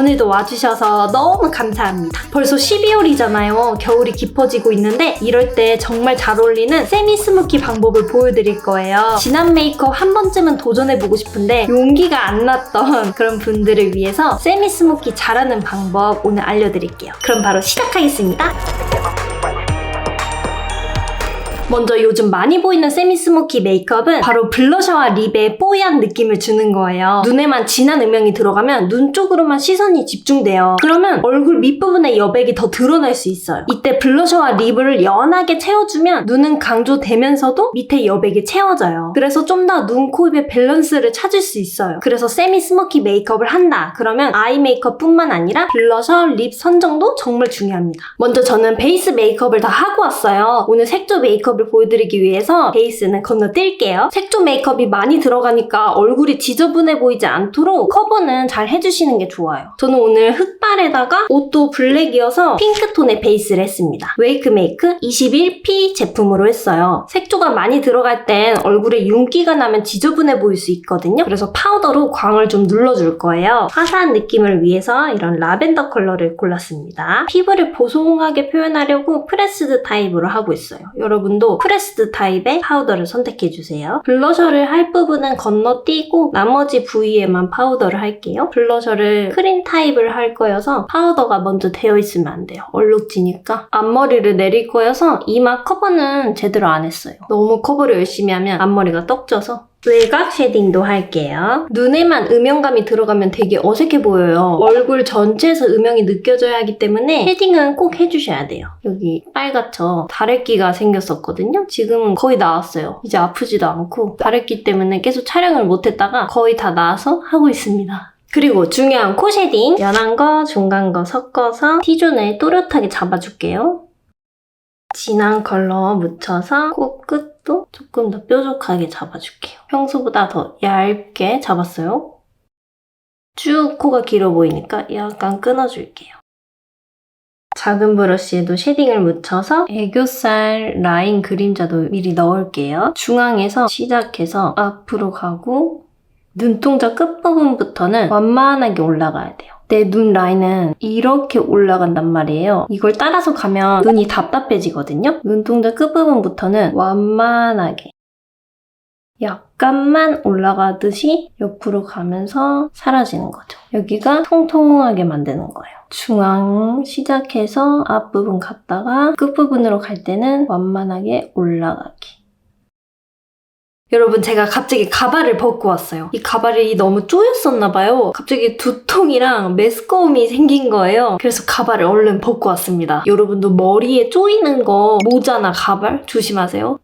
오늘도 와주셔서 너무 감사합니다. 벌써 12월이잖아요. 겨울이 깊어지고 있는데 이럴 때 정말 잘 어울리는 세미 스모키 방법을 보여드릴 거예요. 진한 메이크업 한 번쯤은 도전해보고 싶은데 용기가 안 났던 그런 분들을 위해서 세미 스모키 잘하는 방법 오늘 알려드릴게요. 그럼 바로 시작하겠습니다. 먼저 요즘 많이 보이는 세미 스모키 메이크업은 바로 블러셔와 립에 뽀얀 느낌을 주는 거예요. 눈에만 진한 음영이 들어가면 눈 쪽으로만 시선이 집중돼요. 그러면 얼굴 밑부분의 여백이 더 드러날 수 있어요. 이때 블러셔와 립을 연하게 채워주면 눈은 강조되면서도 밑에 여백이 채워져요. 그래서 좀 더 눈, 코, 입의 밸런스를 찾을 수 있어요. 그래서 세미 스모키 메이크업을 한다. 그러면 아이 메이크업 뿐만 아니라 블러셔, 립 선정도 정말 중요합니다. 먼저 저는 베이스 메이크업을 다 하고 왔어요. 오늘 색조 메이크업을 보여드리기 위해서 베이스는 건너뛸게요. 색조 메이크업이 많이 들어가니까 얼굴이 지저분해 보이지 않도록 커버는 잘 해주시는 게 좋아요. 저는 오늘 흑발에다가 옷도 블랙이어서 핑크톤의 베이스를 했습니다. 웨이크메이크 21P 제품으로 했어요. 색조가 많이 들어갈 땐 얼굴에 윤기가 나면 지저분해 보일 수 있거든요. 그래서 파우더로 광을 좀 눌러줄 거예요. 화사한 느낌을 위해서 이런 라벤더 컬러를 골랐습니다. 피부를 보송하게 표현하려고 프레스드 타입으로 하고 있어요. 여러분도 프레스드 타입의 파우더를 선택해주세요. 블러셔를 할 부분은 건너뛰고 나머지 부위에만 파우더를 할게요. 블러셔를 크림 타입을 할 거여서 파우더가 먼저 되어 있으면 안 돼요. 얼룩지니까. 앞머리를 내릴 거여서 이마 커버는 제대로 안 했어요. 너무 커버를 열심히 하면 앞머리가 떡져서. 외곽 쉐딩도 할게요. 눈에만 음영감이 들어가면 되게 어색해 보여요. 얼굴 전체에서 음영이 느껴져야 하기 때문에 쉐딩은 꼭 해주셔야 돼요. 여기 빨갛죠? 다래끼가 생겼었거든요? 지금은 거의 나았어요. 이제 아프지도 않고 다래끼 때문에 계속 촬영을 못했다가 거의 다 나아서 하고 있습니다. 그리고 중요한 코 쉐딩 연한 거, 중간 거 섞어서 T존을 또렷하게 잡아줄게요. 진한 컬러 묻혀서 코끝도 조금 더 뾰족하게 잡아줄게요. 평소보다 더 얇게 잡았어요. 쭉 코가 길어 보이니까 약간 끊어줄게요. 작은 브러쉬에도 쉐딩을 묻혀서 애교살 라인 그림자도 미리 넣을게요. 중앙에서 시작해서 앞으로 가고 눈동자 끝부분부터는 완만하게 올라가야 돼요. 내 눈 라인은 이렇게 올라간단 말이에요. 이걸 따라서 가면 눈이 답답해지거든요. 눈동자 끝부분부터는 완만하게 약간만 올라가듯이 옆으로 가면서 사라지는 거죠. 여기가 통통하게 만드는 거예요. 중앙 시작해서 앞부분 갔다가 끝부분으로 갈 때는 완만하게 올라가기. 여러분 제가 갑자기 가발을 벗고 왔어요. 이 가발이 너무 쪼였었나봐요. 갑자기 두통이랑 메스꺼움이 생긴 거예요. 그래서 가발을 얼른 벗고 왔습니다. 여러분도 머리에 쪼이는 거 모자나 가발 조심하세요.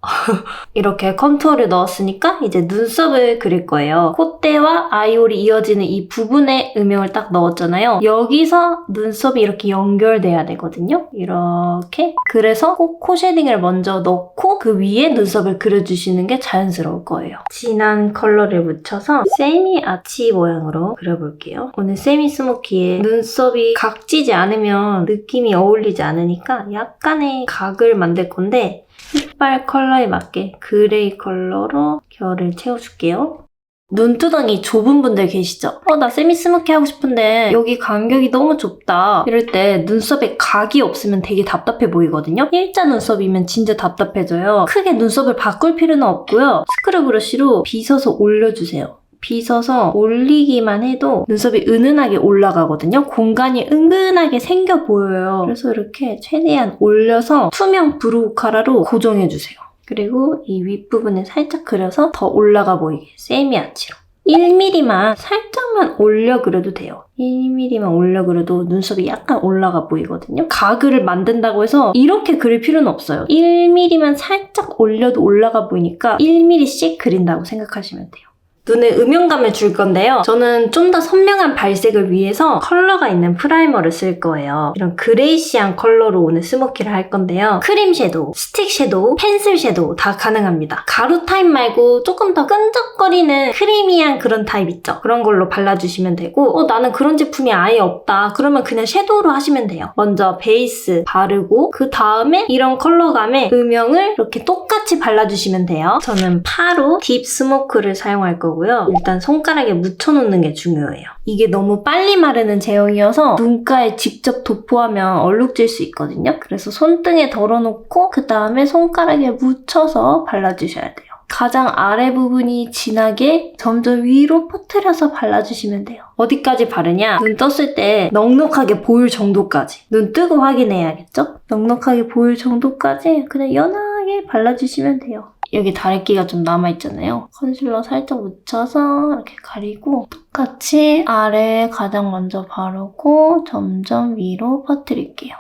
이렇게 컨투어를 넣었으니까 이제 눈썹을 그릴 거예요. 콧대와 아이홀이 이어지는 이 부분에 음영을 딱 넣었잖아요. 여기서 눈썹이 이렇게 연결돼야 되거든요. 이렇게. 그래서 꼭 코 쉐딩을 먼저 넣고 그 위에 눈썹을 그려주시는 게 자연스러워요. 거예요. 진한 컬러를 묻혀서 세미 아치 모양으로 그려볼게요. 오늘 세미 스모키에 눈썹이 각지지 않으면 느낌이 어울리지 않으니까 약간의 각을 만들 건데 흑발 컬러에 맞게 그레이 컬러로 결을 채워줄게요. 눈두덩이 좁은 분들 계시죠? 나 세미 스모키 하고 싶은데 여기 간격이 너무 좁다. 이럴 때 눈썹에 각이 없으면 되게 답답해 보이거든요? 일자 눈썹이면 진짜 답답해져요. 크게 눈썹을 바꿀 필요는 없고요. 스크럽 브러쉬로 빗어서 올려주세요. 빗어서 올리기만 해도 눈썹이 은은하게 올라가거든요. 공간이 은근하게 생겨 보여요. 그래서 이렇게 최대한 올려서 투명 브로우 카라로 고정해주세요. 그리고 이 윗부분에 살짝 그려서 더 올라가 보이게 세미 아치로 1mm만 살짝만 올려 그려도 돼요. 1mm만 올려 그려도 눈썹이 약간 올라가 보이거든요. 가글을 만든다고 해서 이렇게 그릴 필요는 없어요. 1mm만 살짝 올려도 올라가 보이니까 1mm씩 그린다고 생각하시면 돼요. 눈에 음영감을 줄 건데요. 저는 좀 더 선명한 발색을 위해서 컬러가 있는 프라이머를 쓸 거예요. 이런 그레이시한 컬러로 오늘 스모키를 할 건데요. 크림 섀도우, 스틱 섀도우, 펜슬 섀도우 다 가능합니다. 가루 타입 말고 조금 더 끈적거리는 크리미한 그런 타입 있죠? 그런 걸로 발라주시면 되고 나는 그런 제품이 아예 없다. 그러면 그냥 섀도우로 하시면 돼요. 먼저 베이스 바르고 그 다음에 이런 컬러감의 음영을 이렇게 똑같이 발라주시면 돼요. 저는 파로 딥 스모크를 사용할 거고 거고요. 일단 손가락에 묻혀놓는 게 중요해요. 이게 너무 빨리 마르는 제형이어서 눈가에 직접 도포하면 얼룩질 수 있거든요. 그래서 손등에 덜어놓고 그 다음에 손가락에 묻혀서 발라주셔야 돼요. 가장 아래 부분이 진하게 점점 위로 퍼뜨려서 발라주시면 돼요. 어디까지 바르냐? 눈 떴을 때 넉넉하게 보일 정도까지. 눈 뜨고 확인해야겠죠? 넉넉하게 보일 정도까지 그냥 연하게 발라주시면 돼요. 여기 다래끼가 좀 남아있잖아요. 컨실러 살짝 묻혀서 이렇게 가리고 똑같이 아래 가장 먼저 바르고 점점 위로 퍼뜨릴게요.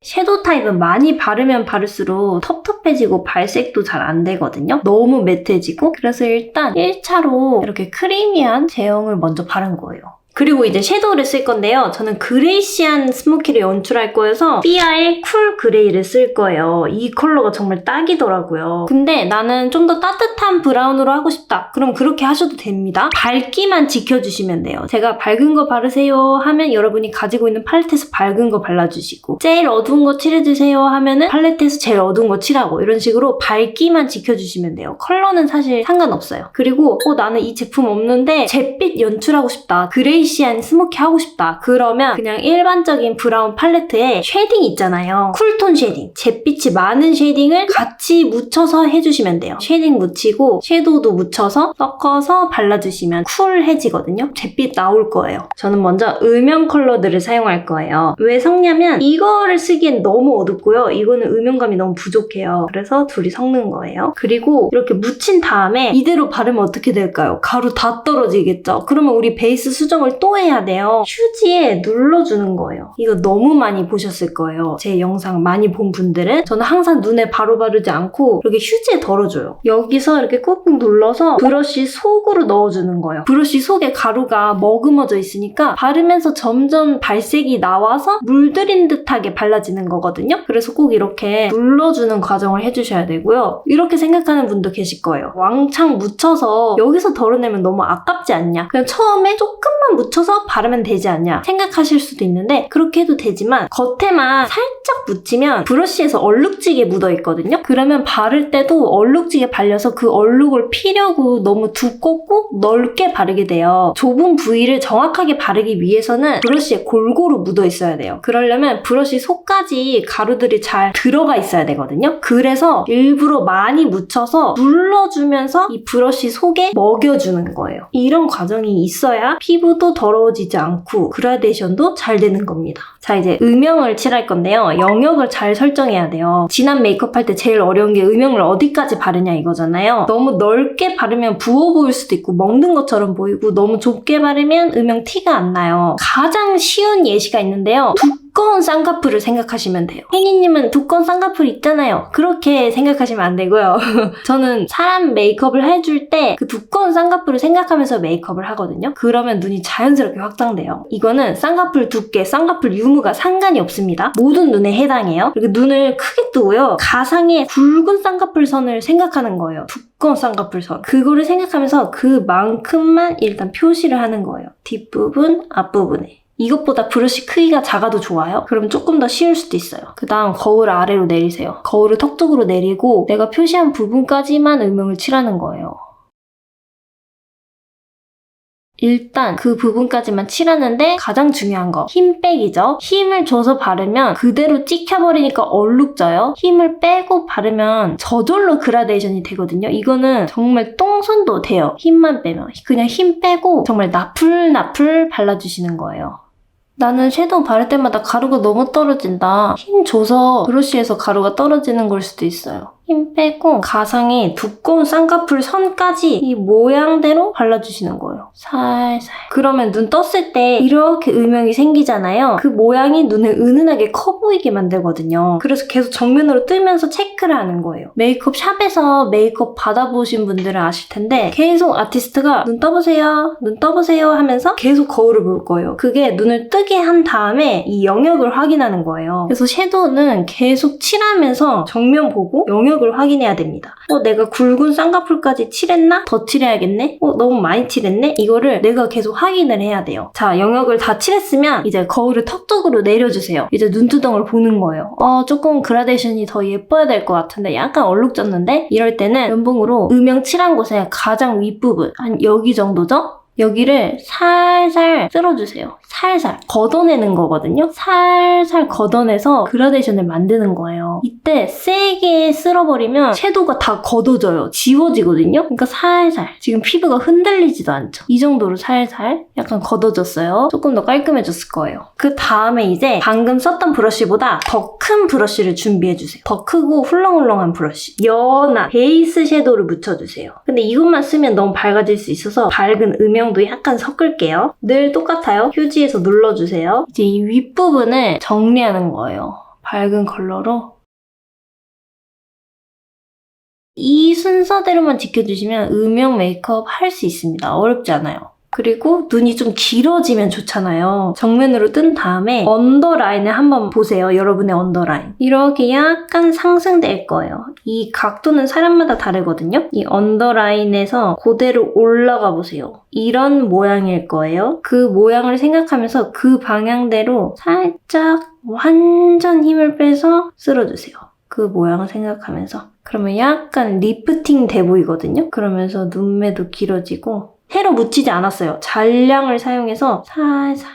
섀도우 타입은 많이 바르면 바를수록 텁텁해지고 발색도 잘 안 되거든요. 너무 매트해지고 그래서 일단 1차로 이렇게 크리미한 제형을 먼저 바른 거예요. 그리고 이제 섀도우를 쓸 건데요. 저는 그레이시한 스모키를 연출할 거여서 삐아의 쿨 그레이를 쓸 거예요. 이 컬러가 정말 딱이더라고요. 근데 나는 좀 더 따뜻한 브라운으로 하고 싶다. 그럼 그렇게 하셔도 됩니다. 밝기만 지켜주시면 돼요. 제가 밝은 거 바르세요 하면 여러분이 가지고 있는 팔레트에서 밝은 거 발라주시고 제일 어두운 거 칠해주세요 하면은 팔레트에서 제일 어두운 거 칠하고 이런 식으로 밝기만 지켜주시면 돼요. 컬러는 사실 상관없어요. 그리고 나는 이 제품 없는데 잿빛 연출하고 싶다. 그레이시한 스모키 하고 싶다. 그러면 그냥 일반적인 브라운 팔레트에 쉐딩 있잖아요. 쿨톤 쉐딩. 잿빛이 많은 쉐딩을 같이 묻혀서 해주시면 돼요. 쉐딩 묻히고 섀도우도 묻혀서 섞어서 발라주시면 쿨해지거든요. 잿빛 나올 거예요. 저는 먼저 음영 컬러들을 사용할 거예요. 왜 섞냐면 이거를 쓰기엔 너무 어둡고요. 이거는 음영감이 너무 부족해요. 그래서 둘이 섞는 거예요. 그리고 이렇게 묻힌 다음에 이대로 바르면 어떻게 될까요? 가루 다 떨어지겠죠? 그러면 우리 베이스 수정을 또 해야 돼요. 휴지에 눌러주는 거예요. 이거 너무 많이 보셨을 거예요. 제 영상 많이 본 분들은 저는 항상 눈에 바로 바르지 않고 이렇게 휴지에 덜어줘요. 여기서 이렇게 꾹꾹 눌러서 브러쉬 속으로 넣어주는 거예요. 브러쉬 속에 가루가 머금어져 있으니까 바르면서 점점 발색이 나와서 물들인 듯하게 발라지는 거거든요. 그래서 꼭 이렇게 눌러주는 과정을 해주셔야 되고요. 이렇게 생각하는 분도 계실 거예요. 왕창 묻혀서 여기서 덜어내면 너무 아깝지 않냐? 그냥 처음에 조금만 묻혀서 바르면 되지 않냐 생각하실 수도 있는데 그렇게 해도 되지만 겉에만 살짝 묻히면 브러쉬에서 얼룩지게 묻어있거든요. 그러면 바를 때도 얼룩지게 발려서 그 얼룩을 피려고 너무 두껍고 넓게 바르게 돼요. 좁은 부위를 정확하게 바르기 위해서는 브러쉬에 골고루 묻어있어야 돼요. 그러려면 브러쉬 속까지 가루들이 잘 들어가 있어야 되거든요. 그래서 일부러 많이 묻혀서 눌러주면서 이 브러쉬 속에 먹여주는 거예요. 이런 과정이 있어야 피부도 더러워지지 않고 그라데이션도 잘 되는 겁니다. 자, 이제 음영을 칠할 건데요. 영역을 잘 설정해야 돼요. 진한 메이크업 할 때 제일 어려운 게 음영을 어디까지 바르냐 이거잖아요. 너무 넓게 바르면 부어 보일 수도 있고 먹는 것처럼 보이고 너무 좁게 바르면 음영 티가 안 나요. 가장 쉬운 예시가 있는데요. 두꺼운 쌍꺼풀을 생각하시면 돼요. 혜니님은 두꺼운 쌍꺼풀 있잖아요. 그렇게 생각하시면 안 되고요. 저는 사람 메이크업을 해줄 때 그 두꺼운 쌍꺼풀을 생각하면서 메이크업을 하거든요. 그러면 눈이 자연스럽게 확장돼요. 이거는 쌍꺼풀 두께, 쌍꺼풀 유무가 상관이 없습니다. 모든 눈에 해당해요. 그리고 눈을 크게 뜨고요. 가상의 굵은 쌍꺼풀 선을 생각하는 거예요. 두꺼운 쌍꺼풀 선. 그거를 생각하면서 그만큼만 일단 표시를 하는 거예요. 뒷부분, 앞부분에. 이것보다 브러쉬 크기가 작아도 좋아요. 그럼 조금 더 쉬울 수도 있어요. 그 다음 거울 아래로 내리세요. 거울을 턱 쪽으로 내리고 내가 표시한 부분까지만 음영을 칠하는 거예요. 일단 그 부분까지만 칠하는데 가장 중요한 거 힘 빼기죠. 힘을 줘서 바르면 그대로 찍혀버리니까 얼룩져요. 힘을 빼고 바르면 저절로 그라데이션이 되거든요. 이거는 정말 똥손도 돼요. 힘만 빼면. 그냥 힘 빼고 정말 나풀나풀 발라주시는 거예요. 나는 섀도우 바를 때마다 가루가 너무 떨어진다. 힘 줘서 브러쉬에서 가루가 떨어지는 걸 수도 있어요. 힘 빼고 가상의 두꺼운 쌍꺼풀 선까지 이 모양대로 발라주시는 거예요. 살살. 그러면 눈 떴을 때 이렇게 음영이 생기잖아요. 그 모양이 눈을 은은하게 커 보이게 만들거든요. 그래서 계속 정면으로 뜨면서 체크를 하는 거예요. 메이크업 샵에서 메이크업 받아보신 분들은 아실 텐데 계속 아티스트가 눈 떠보세요, 눈 떠보세요 하면서 계속 거울을 볼 거예요. 그게 눈을 뜨게 한 다음에 이 영역을 확인하는 거예요. 그래서 섀도우는 계속 칠하면서 정면 보고 영역을 영역을 확인해야 됩니다. 내가 굵은 쌍꺼풀까지 칠했나? 더 칠해야겠네? 너무 많이 칠했네? 이거를 내가 계속 확인을 해야 돼요. 자, 영역을 다 칠했으면 이제 거울을 턱 쪽으로 내려주세요. 이제 눈두덩을 보는 거예요. 조금 그라데이션이 더 예뻐야 될 것 같은데 약간 얼룩졌는데? 이럴 때는 면봉으로 음영 칠한 곳에 가장 윗부분, 한 여기 정도죠? 여기를 살살 쓸어주세요. 살살 걷어내는 거거든요. 살살 걷어내서 그라데이션을 만드는 거예요. 이때 세게 쓸어버리면 섀도우가 다 걷어져요. 지워지거든요. 그러니까 살살. 지금 피부가 흔들리지도 않죠. 이 정도로 살살 약간 걷어졌어요. 조금 더 깔끔해졌을 거예요. 그 다음에 이제 방금 썼던 브러쉬보다 더 큰 브러쉬를 준비해주세요. 더 크고 훌렁훌렁한 브러쉬. 연한 베이스 섀도우를 묻혀주세요. 근데 이것만 쓰면 너무 밝아질 수 있어서 밝은 음영도 약간 섞을게요. 늘 똑같아요. 휴지에서 눌러주세요. 이제 이 윗부분을 정리하는 거예요. 밝은 컬러로. 이 순서대로만 지켜주시면 음영 메이크업 할 수 있습니다. 어렵지 않아요. 그리고 눈이 좀 길어지면 좋잖아요. 정면으로 뜬 다음에 언더라인을 한번 보세요. 여러분의 언더라인. 이렇게 약간 상승될 거예요. 이 각도는 사람마다 다르거든요. 이 언더라인에서 그대로 올라가 보세요. 이런 모양일 거예요. 그 모양을 생각하면서 그 방향대로 살짝 완전 힘을 빼서 쓸어주세요. 그 모양을 생각하면서. 그러면 약간 리프팅 돼 보이거든요. 그러면서 눈매도 길어지고 헤로 묻히지 않았어요. 잔량을 사용해서 살살.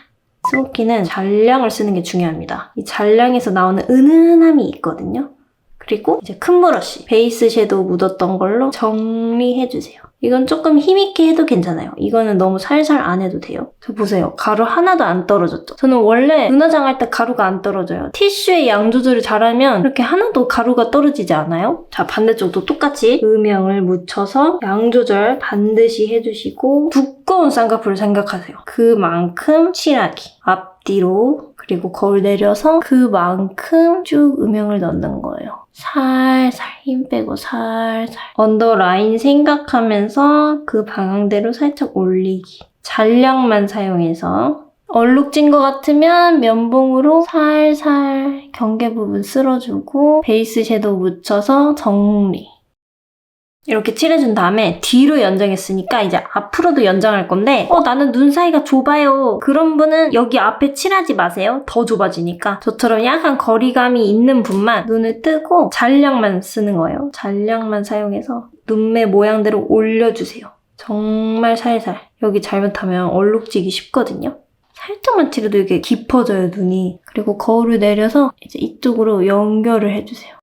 스모키는 잔량을 쓰는 게 중요합니다. 이 잔량에서 나오는 은은함이 있거든요. 그리고 이제 큰 브러쉬, 베이스 섀도우 묻었던 걸로 정리해주세요. 이건 조금 힘있게 해도 괜찮아요. 이거는 너무 살살 안 해도 돼요. 저 보세요. 가루 하나도 안 떨어졌죠? 저는 원래 눈화장 할 때 가루가 안 떨어져요. 티슈의 양 조절을 잘하면 이렇게 하나도 가루가 떨어지지 않아요? 자, 반대쪽도 똑같이 음영을 묻혀서 양 조절 반드시 해주시고 두꺼운 쌍꺼풀을 생각하세요. 그만큼 칠하기. 앞뒤로 그리고 거울 내려서 그만큼 쭉 음영을 넣는 거예요. 살살 힘 빼고 살살 언더라인 생각하면서 그 방향대로 살짝 올리기. 잔량만 사용해서 얼룩진 것 같으면 면봉으로 살살 경계 부분 쓸어주고 베이스 섀도우 묻혀서 정리. 이렇게 칠해준 다음에 뒤로 연장했으니까 이제 앞으로도 연장할 건데 나는 눈 사이가 좁아요. 그런 분은 여기 앞에 칠하지 마세요. 더 좁아지니까. 저처럼 약간 거리감이 있는 분만 눈을 뜨고 잔량만 쓰는 거예요. 잔량만 사용해서 눈매 모양대로 올려주세요. 정말 살살. 여기 잘못하면 얼룩지기 쉽거든요. 살짝만 칠해도 이게 깊어져요, 눈이. 그리고 거울을 내려서 이제 이쪽으로 연결을 해주세요.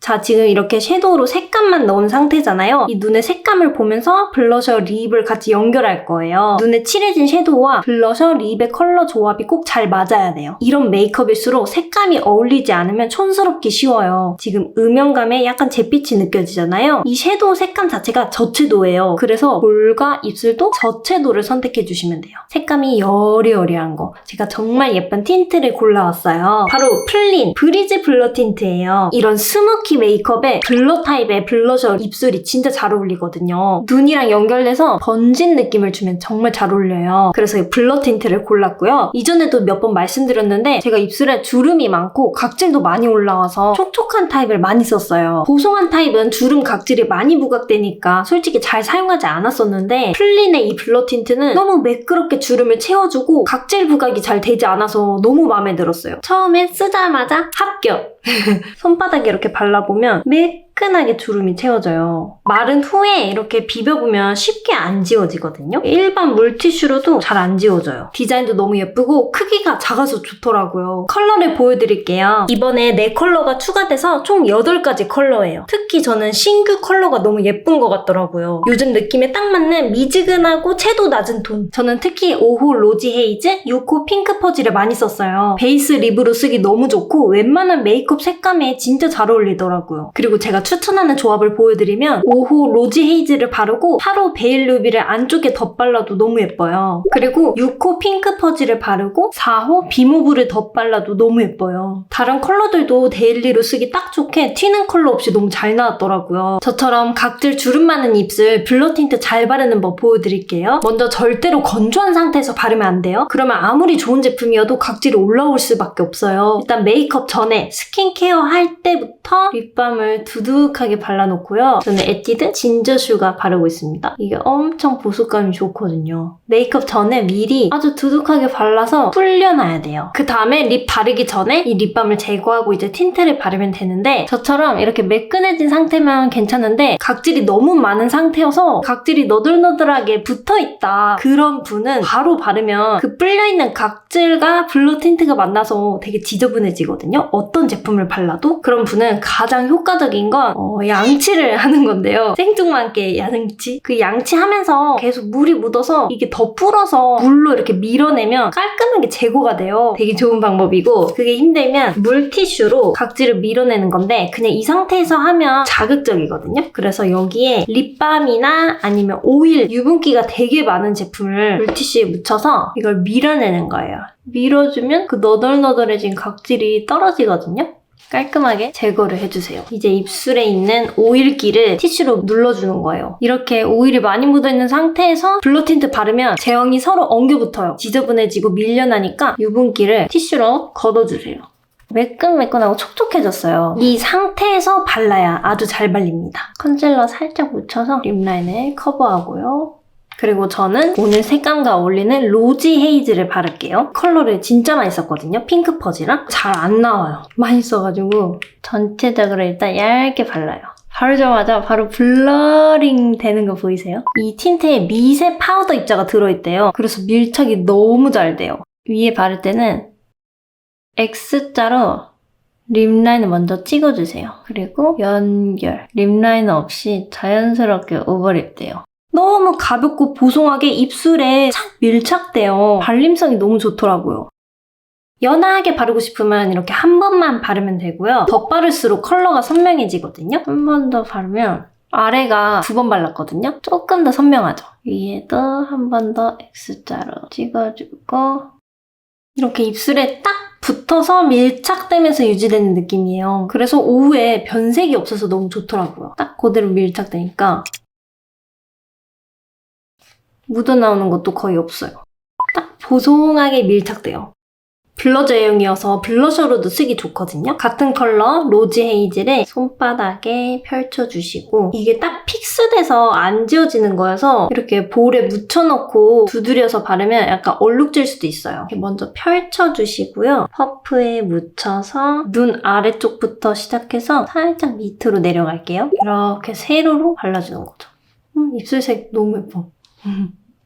자, 지금 이렇게 섀도우로 색감만 넣은 상태잖아요. 이 눈의 색감을 보면서 블러셔, 립을 같이 연결할 거예요. 눈에 칠해진 섀도우와 블러셔, 립의 컬러 조합이 꼭 잘 맞아야 돼요. 이런 메이크업일수록 색감이 어울리지 않으면 촌스럽기 쉬워요. 지금 음영감에 약간 잿빛이 느껴지잖아요. 이 섀도우 색감 자체가 저채도예요. 그래서 볼과 입술도 저채도를 선택해 주시면 돼요. 색감이 여리여리한 거. 제가 정말 예쁜 틴트를 골라왔어요. 바로 플린 브리즈 블러 틴트예요. 이런 스모키 메이크업에 블러 타입의 블러셔 입술이 진짜 잘 어울리거든요. 눈이랑 연결돼서 번진 느낌을 주면 정말 잘 어울려요. 그래서 이 블러 틴트를 골랐고요. 이전에도 몇 번 말씀드렸는데 제가 입술에 주름이 많고 각질도 많이 올라와서 촉촉한 타입을 많이 썼어요. 보송한 타입은 주름 각질이 많이 부각되니까 솔직히 잘 사용하지 않았었는데 플린의 이 블러 틴트는 너무 매끄럽게 주름을 채워주고 각질 부각이 잘 되지 않아서 너무 마음에 들었어요. 처음에 쓰자마자 합격! 손바닥에 이렇게 발라보면 매끈하게 주름이 채워져요. 마른 후에 이렇게 비벼보면 쉽게 안 지워지거든요. 일반 물티슈로도 잘 안 지워져요. 디자인도 너무 예쁘고 크기가 작아서 좋더라고요. 컬러를 보여드릴게요. 이번에 4컬러가 추가돼서 총 8가지 컬러예요. 특히 저는 신규 컬러가 너무 예쁜 것 같더라고요. 요즘 느낌에 딱 맞는 미지근하고 채도 낮은 톤. 저는 특히 5호 로지 헤이즈, 6호 핑크 퍼지를 많이 썼어요. 베이스 립으로 쓰기 너무 좋고 웬만한 메이크업 색감에 진짜 잘 어울리더라고요. 그리고 제가 추천하는 조합을 보여드리면 5호 로지 헤이즐을 바르고 8호 베일 루비를 안쪽에 덧발라도 너무 예뻐요. 그리고 6호 핑크 퍼즐을 바르고 4호 비모브를 덧발라도 너무 예뻐요. 다른 컬러들도 데일리로 쓰기 딱 좋게 튀는 컬러 없이 너무 잘 나왔더라고요. 저처럼 각질 주름 많은 입술 블러 틴트 잘 바르는 법 보여드릴게요. 먼저 절대로 건조한 상태에서 바르면 안 돼요. 그러면 아무리 좋은 제품이어도 각질이 올라올 수밖에 없어요. 일단 메이크업 전에 스킨케어 할 때부터 립밤을 두둑하게 발라놓고요. 저는 에뛰드 진저 슈가 바르고 있습니다. 이게 엄청 보습감이 좋거든요. 메이크업 전에 미리 아주 두둑하게 발라서 불려놔야 돼요. 그 다음에 립 바르기 전에 이 립밤을 제거하고 이제 틴트를 바르면 되는데 저처럼 이렇게 매끈해진 상태면 괜찮은데 각질이 너무 많은 상태여서 각질이 너덜너덜하게 붙어있다 그런 분은 바로 바르면 그 불려있는 각질과 블러 틴트가 만나서 되게 지저분해지거든요. 어떤 제품을 발라도. 그런 분은 가장 효과적인 건 양치를 하는 건데요. 생뚱맞게 양치. 그 양치하면서 계속 물이 묻어서 이게 더 불어서 물로 이렇게 밀어내면 깔끔하게 제거가 돼요. 되게 좋은 방법이고 그게 힘들면 물티슈로 각질을 밀어내는 건데 그냥 이 상태에서 하면 자극적이거든요. 그래서 여기에 립밤이나 아니면 오일, 유분기가 되게 많은 제품을 물티슈에 묻혀서 이걸 밀어내는 거예요. 밀어주면 그 너덜너덜해진 각질이 떨어지거든요. 깔끔하게 제거를 해주세요. 이제 입술에 있는 오일기를 티슈로 눌러주는 거예요. 이렇게 오일이 많이 묻어있는 상태에서 블러 틴트 바르면 제형이 서로 엉겨붙어요. 지저분해지고 밀려나니까 유분기를 티슈로 걷어주세요. 매끈매끈하고 촉촉해졌어요. 이 상태에서 발라야 아주 잘 발립니다. 컨실러 살짝 묻혀서 립라인을 커버하고요. 그리고 저는 오늘 색감과 어울리는 로지 헤이즐을 바를게요. 컬러를 진짜 많이 썼거든요. 핑크 퍼지랑 잘 안 나와요. 많이 써가지고 전체적으로 일단 얇게 발라요. 바르자마자 바로 블러링 되는 거 보이세요? 이 틴트에 미세 파우더 입자가 들어있대요. 그래서 밀착이 너무 잘 돼요. 위에 바를 때는 X자로 립라인을 먼저 찍어주세요. 그리고 연결. 립라이너 없이 자연스럽게 오버립 돼요. 너무 가볍고 보송하게 입술에 착 밀착돼요. 발림성이 너무 좋더라고요. 연하게 바르고 싶으면 이렇게 한 번만 바르면 되고요. 더 바를수록 컬러가 선명해지거든요. 한 번 더 바르면 아래가 2번 발랐거든요. 조금 더 선명하죠. 위에도 한 번 더 X자로 찍어주고 이렇게 입술에 딱 붙어서 밀착되면서 유지되는 느낌이에요. 그래서 오후에 변색이 없어서 너무 좋더라고요. 딱 그대로 밀착되니까 묻어나오는 것도 거의 없어요. 딱 보송하게 밀착돼요. 블러 제형이어서 블러셔로도 쓰기 좋거든요. 같은 컬러 로지 헤이즐에 손바닥에 펼쳐주시고 이게 딱 픽스돼서 안 지워지는 거여서 이렇게 볼에 묻혀놓고 두드려서 바르면 약간 얼룩질 수도 있어요. 이렇게 먼저 펼쳐주시고요. 퍼프에 묻혀서 눈 아래쪽부터 시작해서 살짝 밑으로 내려갈게요. 이렇게 세로로 발라주는 거죠. 입술색 너무 예뻐.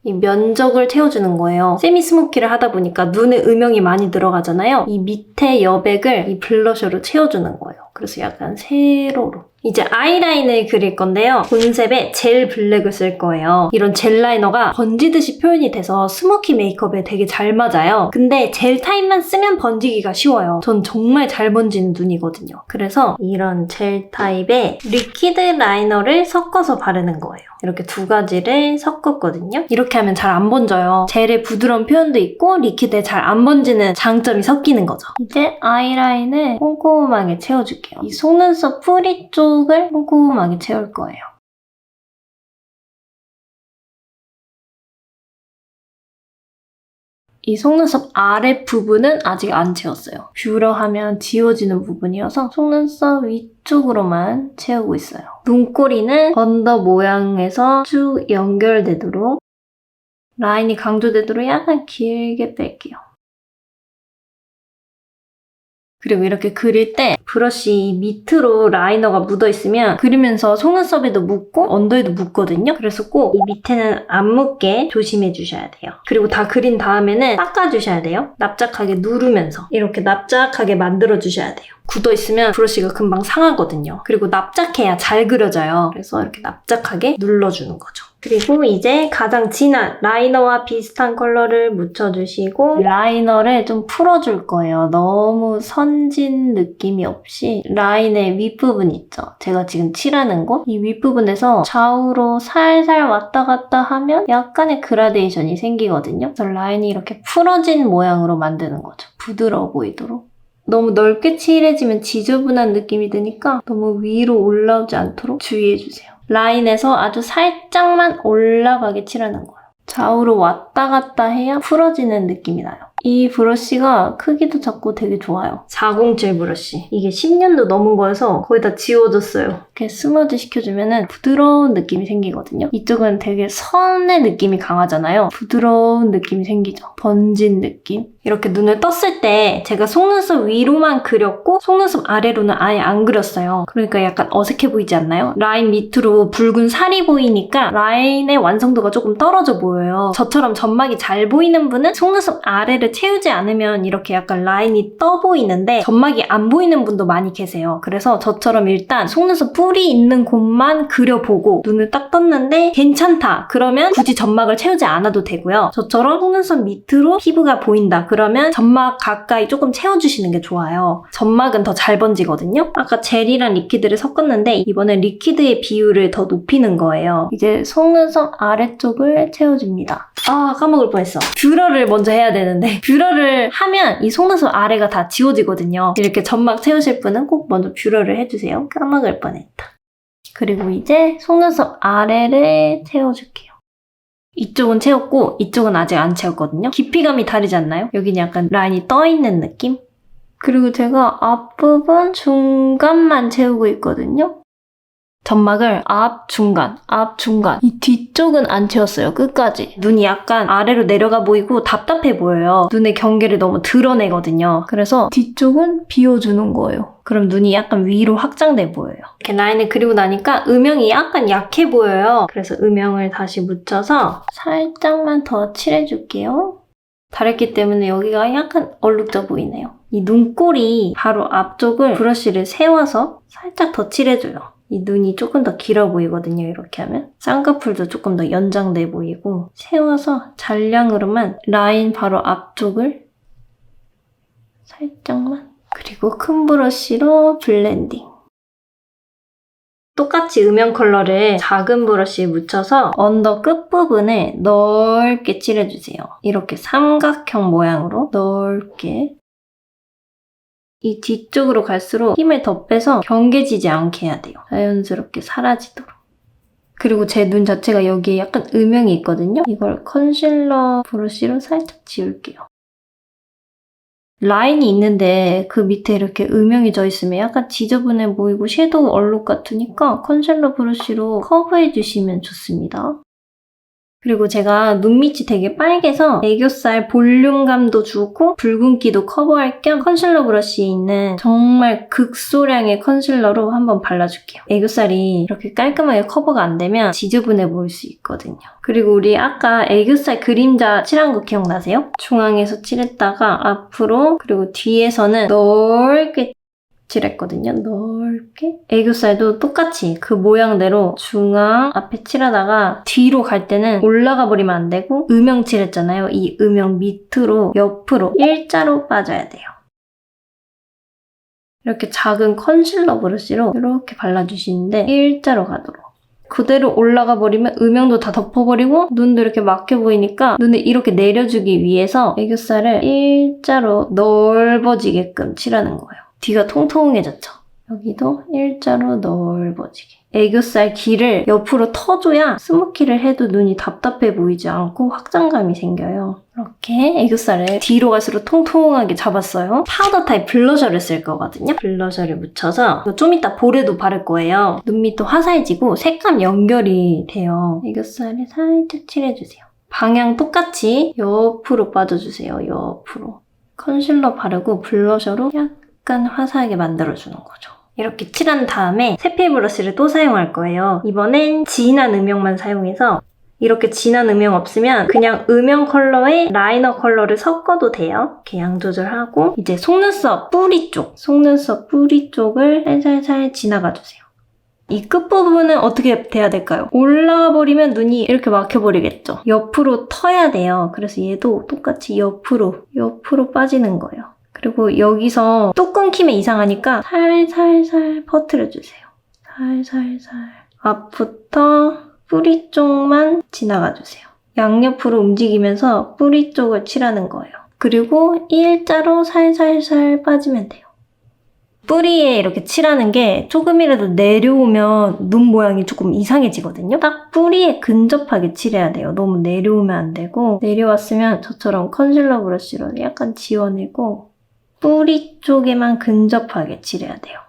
이 면적을 채워주는 거예요. 세미 스모키를 하다 보니까 눈에 음영이 많이 들어가잖아요. 이 밑에 여백을 이 블러셔로 채워주는 거예요. 그래서 약간 세로로. 이제 아이라인을 그릴 건데요. 본셉에 젤 블랙을 쓸 거예요. 이런 젤 라이너가 번지듯이 표현이 돼서 스모키 메이크업에 되게 잘 맞아요. 근데 젤 타입만 쓰면 번지기가 쉬워요. 전 정말 잘 번지는 눈이거든요. 그래서 이런 젤 타입의 리퀴드 라이너를 섞어서 바르는 거예요. 이렇게 2가지를 섞었거든요. 이렇게 하면 잘 안 번져요. 젤의 부드러운 표현도 있고 리퀴드에 잘 안 번지는 장점이 섞이는 거죠. 이제 아이라인을 꼼꼼하게 채워줄게요. 이 속눈썹 뿌리 쪽을 꼼꼼하게 채울 거예요. 이 속눈썹 아래 부분은 아직 안 채웠어요. 뷰러 하면 지워지는 부분이어서 속눈썹 위쪽으로만 채우고 있어요. 눈꼬리는 언더 모양에서 쭉 연결되도록 라인이 강조되도록 약간 길게 뺄게요. 그리고 이렇게 그릴 때 브러쉬 밑으로 라이너가 묻어있으면 그리면서 속눈썹에도 묻고 언더에도 묻거든요. 그래서 꼭 이 밑에는 안 묻게 조심해 주셔야 돼요. 그리고 다 그린 다음에는 닦아주셔야 돼요. 납작하게 누르면서 이렇게 납작하게 만들어 주셔야 돼요. 굳어있으면 브러쉬가 금방 상하거든요. 그리고 납작해야 잘 그려져요. 그래서 이렇게 납작하게 눌러주는 거죠. 그리고 이제 가장 진한 라이너와 비슷한 컬러를 묻혀주시고 라이너를 좀 풀어줄 거예요. 너무 선진 느낌이 없이 라인의 윗부분 있죠? 제가 지금 칠하는 곳? 이 윗부분에서 좌우로 살살 왔다 갔다 하면 약간의 그라데이션이 생기거든요. 그래서 라인이 이렇게 풀어진 모양으로 만드는 거죠. 부드러워 보이도록. 너무 넓게 칠해지면 지저분한 느낌이 드니까 너무 위로 올라오지 않도록 주의해주세요. 라인에서 아주 살짝만 올라가게 칠하는 거예요. 좌우로 왔다 갔다 해야 풀어지는 느낌이 나요. 이 브러쉬가 크기도 작고 되게 좋아요. 407 브러쉬. 이게 10년도 넘은 거여서 거의 다 지워졌어요. 이렇게 스머지 시켜주면 부드러운 느낌이 생기거든요. 이쪽은 되게 선의 느낌이 강하잖아요. 부드러운 느낌이 생기죠. 번진 느낌. 이렇게 눈을 떴을 때 제가 속눈썹 위로만 그렸고 속눈썹 아래로는 아예 안 그렸어요. 그러니까 약간 어색해 보이지 않나요? 라인 밑으로 붉은 살이 보이니까 라인의 완성도가 조금 떨어져 보여요. 저처럼 점막이 잘 보이는 분은 속눈썹 아래를 채우지 않으면 이렇게 약간 라인이 떠 보이는데 점막이 안 보이는 분도 많이 계세요. 그래서 저처럼 일단 속눈썹 뿔이 있는 곳만 그려보고 눈을 딱 떴는데 괜찮다. 그러면 굳이 점막을 채우지 않아도 되고요. 저처럼 속눈썹 밑으로 피부가 보인다. 그러면 점막 가까이 조금 채워주시는 게 좋아요. 점막은 더 잘 번지거든요. 아까 젤이랑 리퀴드를 섞었는데 이번엔 리퀴드의 비율을 더 높이는 거예요. 이제 속눈썹 아래쪽을 채워줍니다. 아, 까먹을 뻔했어. 뷰러를 먼저 해야 되는데 뷰러를 하면 이 속눈썹 아래가 다 지워지거든요. 이렇게 점막 채우실 분은 꼭 먼저 뷰러를 해주세요. 까먹을 뻔했다. 그리고 이제 속눈썹 아래를 채워줄게요. 이쪽은 채웠고 이쪽은 아직 안 채웠거든요. 깊이감이 다르지 않나요? 여기는 약간 라인이 떠있는 느낌? 그리고 제가 앞부분 중간만 채우고 있거든요. 점막을 앞, 중간, 이 뒤쪽은 안 채웠어요. 끝까지. 눈이 약간 아래로 내려가 보이고 답답해 보여요. 눈의 경계를 너무 드러내거든요. 그래서 뒤쪽은 비워주는 거예요. 그럼 눈이 약간 위로 확장돼 보여요. 이렇게 라인을 그리고 나니까 음영이 약간 약해 보여요. 그래서 음영을 다시 묻혀서 살짝만 더 칠해줄게요. 다랬기 때문에 여기가 약간 얼룩져 보이네요. 이 눈꼬리 바로 앞쪽을 브러쉬를 세워서 살짝 더 칠해줘요. 이 눈이 조금 더 길어 보이거든요. 이렇게 하면. 쌍꺼풀도 조금 더 연장돼 보이고 세워서 잔량으로만 라인 바로 앞쪽을 살짝만 그리고 큰 브러쉬로 블렌딩. 똑같이 음영 컬러를 작은 브러쉬에 묻혀서 언더 끝부분에 넓게 칠해주세요. 이렇게 삼각형 모양으로 넓게. 이 뒤쪽으로 갈수록 힘을 더 빼서 경계지지 않게 해야 돼요. 자연스럽게 사라지도록. 그리고 제 눈 자체가 여기에 약간 음영이 있거든요. 이걸 컨실러 브러쉬로 살짝 지울게요. 라인이 있는데 그 밑에 이렇게 음영이 져 있으면 약간 지저분해 보이고 섀도우 얼룩 같으니까 컨실러 브러쉬로 커버해주시면 좋습니다. 그리고 제가 눈밑이 되게 빨개서 애교살 볼륨감도 주고 붉은기도 커버할 겸 컨실러 브러쉬에 있는 정말 극소량의 컨실러로 한번 발라줄게요. 애교살이 이렇게 깔끔하게 커버가 안 되면 지저분해 보일 수 있거든요. 그리고 우리 아까 애교살 그림자 칠한 거 기억나세요? 중앙에서 칠했다가 앞으로 그리고 뒤에서는 넓게 칠했거든요. 넓게. 애교살도 똑같이 그 모양대로 중앙 앞에 칠하다가 뒤로 갈 때는 올라가 버리면 안 되고 음영 칠했잖아요. 이 음영 밑으로 옆으로 일자로 빠져야 돼요. 이렇게 작은 컨실러 브러쉬로 이렇게 발라주시는데 일자로 가도록. 그대로 올라가 버리면 음영도 다 덮어버리고 눈도 이렇게 막혀 보이니까 눈을 이렇게 내려주기 위해서 애교살을 일자로 넓어지게끔 칠하는 거예요. 뒤가 통통해졌죠? 여기도 일자로 넓어지게. 애교살 길을 옆으로 터줘야 스모키를 해도 눈이 답답해 보이지 않고 확장감이 생겨요. 이렇게 애교살을 뒤로 갈수록 통통하게 잡았어요. 파우더 타입 블러셔를 쓸 거거든요. 블러셔를 묻혀서 좀 이따 볼에도 바를 거예요. 눈 밑도 화사해지고 색감 연결이 돼요. 애교살을 살짝 칠해주세요. 방향 똑같이 옆으로 빠져주세요. 옆으로. 컨실러 바르고 블러셔로 약간 화사하게 만들어주는 거죠. 이렇게 칠한 다음에 세필 브러쉬를 또 사용할 거예요. 이번엔 진한 음영만 사용해서 이렇게 진한 음영 없으면 그냥 음영 컬러에 라이너 컬러를 섞어도 돼요. 이렇게 양 조절하고 이제 속눈썹 뿌리 쪽을 살살살 지나가 주세요. 이 끝부분은 어떻게 돼야 될까요? 올라와 버리면 눈이 이렇게 막혀버리겠죠. 옆으로 터야 돼요. 그래서 얘도 똑같이 옆으로 빠지는 거예요. 그리고 여기서 또 끊기면 이상하니까 살살살 퍼뜨려주세요. 살살살. 앞부터 뿌리 쪽만 지나가주세요. 양옆으로 움직이면서 뿌리 쪽을 칠하는 거예요. 그리고 일자로 살살살 빠지면 돼요. 뿌리에 이렇게 칠하는 게 조금이라도 내려오면 눈 모양이 조금 이상해지거든요. 딱 뿌리에 근접하게 칠해야 돼요. 너무 내려오면 안 되고 내려왔으면 저처럼 컨실러 브러쉬로 약간 지워내고 뿌리 쪽에만 근접하게 칠해야 돼요.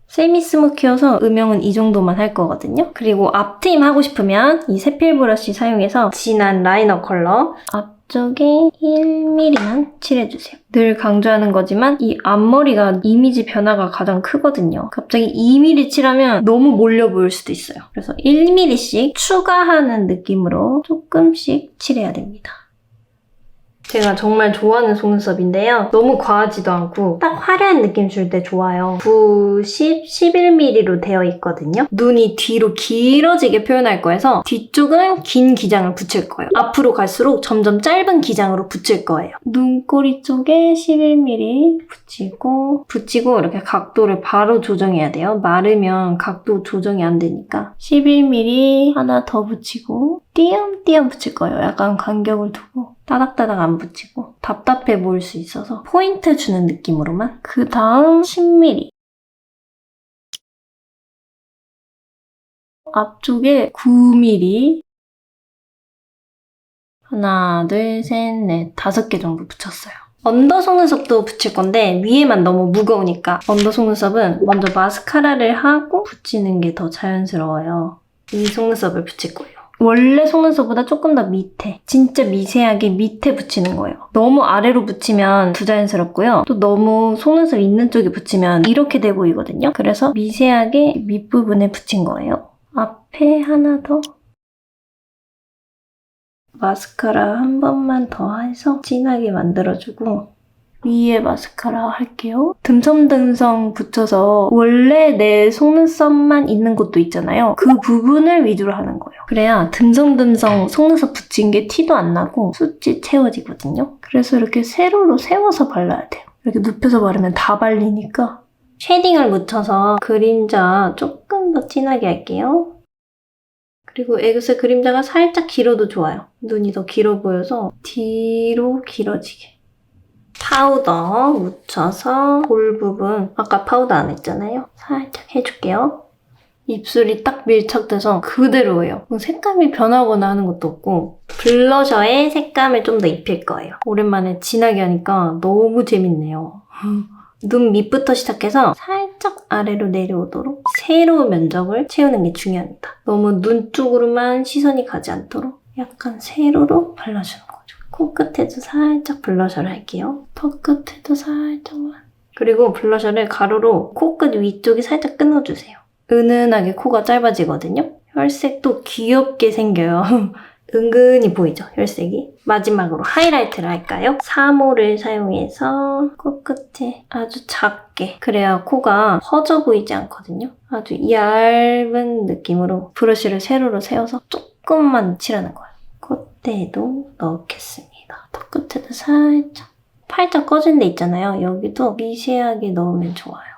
세미 스모키여서 음영은 이 정도만 할 거거든요. 그리고 앞트임 하고 싶으면 이 세필 브러쉬 사용해서 진한 라이너 컬러 앞쪽에 1mm만 칠해주세요. 늘 강조하는 거지만 이 앞머리가 이미지 변화가 가장 크거든요. 갑자기 2mm 칠하면 너무 몰려 보일 수도 있어요. 그래서 1mm씩 추가하는 느낌으로 조금씩 칠해야 됩니다. 제가 정말 좋아하는 속눈썹인데요. 너무 과하지도 않고 딱 화려한 느낌 줄 때 좋아요. 9, 10, 11mm로 되어 있거든요. 눈이 뒤로 길어지게 표현할 거여서 뒤쪽은 긴 기장을 붙일 거예요. 앞으로 갈수록 점점 짧은 기장으로 붙일 거예요. 눈꼬리 쪽에 11mm 붙이고 이렇게 각도를 바로 조정해야 돼요. 마르면 각도 조정이 안 되니까 11mm 하나 더 붙이고 띄엄띄엄 붙일 거예요. 약간 간격을 두고 따닥따닥 안 붙이고 답답해 보일 수 있어서 포인트 주는 느낌으로만. 그 다음 10mm 앞쪽에 9mm 하나, 둘, 셋, 넷, 5개 정도 붙였어요. 언더 속눈썹도 붙일 건데 위에만 너무 무거우니까 언더 속눈썹은 먼저 마스카라를 하고 붙이는 게 더 자연스러워요. 이 속눈썹을 붙일 거예요. 원래 속눈썹보다 조금 더 밑에, 진짜 미세하게 밑에 붙이는 거예요. 너무 아래로 붙이면 부자연스럽고요. 또 너무 속눈썹 있는 쪽에 붙이면 이렇게 돼 보이거든요. 그래서 미세하게 밑부분에 붙인 거예요. 앞에 하나 더. 마스카라 한 번만 더 해서 진하게 만들어주고 위에 마스카라 할게요. 듬성듬성 붙여서 원래 내 속눈썹만 있는 곳도 있잖아요. 그 부분을 위주로 하는 거예요. 그래야 듬성듬성 속눈썹 붙인 게 티도 안 나고 숱이 채워지거든요. 그래서 이렇게 세로로 세워서 발라야 돼요. 이렇게 눕혀서 바르면 다 발리니까. 쉐딩을 묻혀서 그림자 조금 더 진하게 할게요. 그리고 애교살 그림자가 살짝 길어도 좋아요. 눈이 더 길어 보여서 뒤로 길어지게. 파우더 묻혀서 볼 부분, 아까 파우더 안 했잖아요. 살짝 해줄게요. 입술이 딱 밀착돼서 그대로예요. 색감이 변하거나 하는 것도 없고 블러셔에 색감을 좀 더 입힐 거예요. 오랜만에 진하게 하니까 너무 재밌네요. 눈 밑부터 시작해서 살짝 아래로 내려오도록 세로 면적을 채우는 게 중요합니다. 너무 눈 쪽으로만 시선이 가지 않도록 약간 세로로 발라주는 거죠. 코끝에도 살짝 블러셔를 할게요. 턱끝에도 살짝만. 그리고 블러셔를 가로로 코끝 위쪽에 살짝 끊어주세요. 은은하게 코가 짧아지거든요. 혈색도 귀엽게 생겨요. 은근히 보이죠? 혈색이. 마지막으로 하이라이트를 할까요? 3호를 사용해서 코끝에 아주 작게. 그래야 코가 퍼져 보이지 않거든요. 아주 얇은 느낌으로 브러쉬를 세로로 세워서 조금만 칠하는 거예요. 콧대에도 넣겠습니다. 턱끝에도 살짝 꺼진 데 있잖아요. 여기도 미세하게 넣으면 좋아요.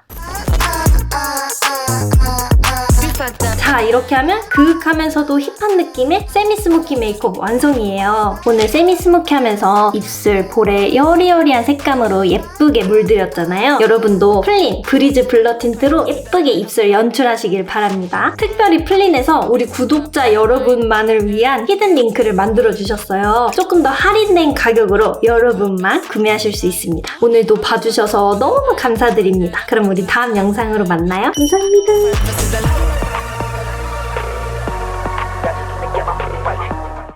자, 이렇게 하면 그윽하면서도 힙한 느낌의 세미 스모키 메이크업 완성이에요. 오늘 세미 스모키 하면서 입술, 볼에 여리여리한 색감으로 예쁘게 물들였잖아요. 여러분도 플린 브리즈 블러 틴트로 예쁘게 입술 연출하시길 바랍니다. 특별히 플린에서 우리 구독자 여러분만을 위한 히든 링크를 만들어주셨어요. 조금 더 할인된 가격으로 여러분만 구매하실 수 있습니다. 오늘도 봐주셔서 너무 감사드립니다. 그럼 우리 다음 영상으로 만나요. 감사합니다.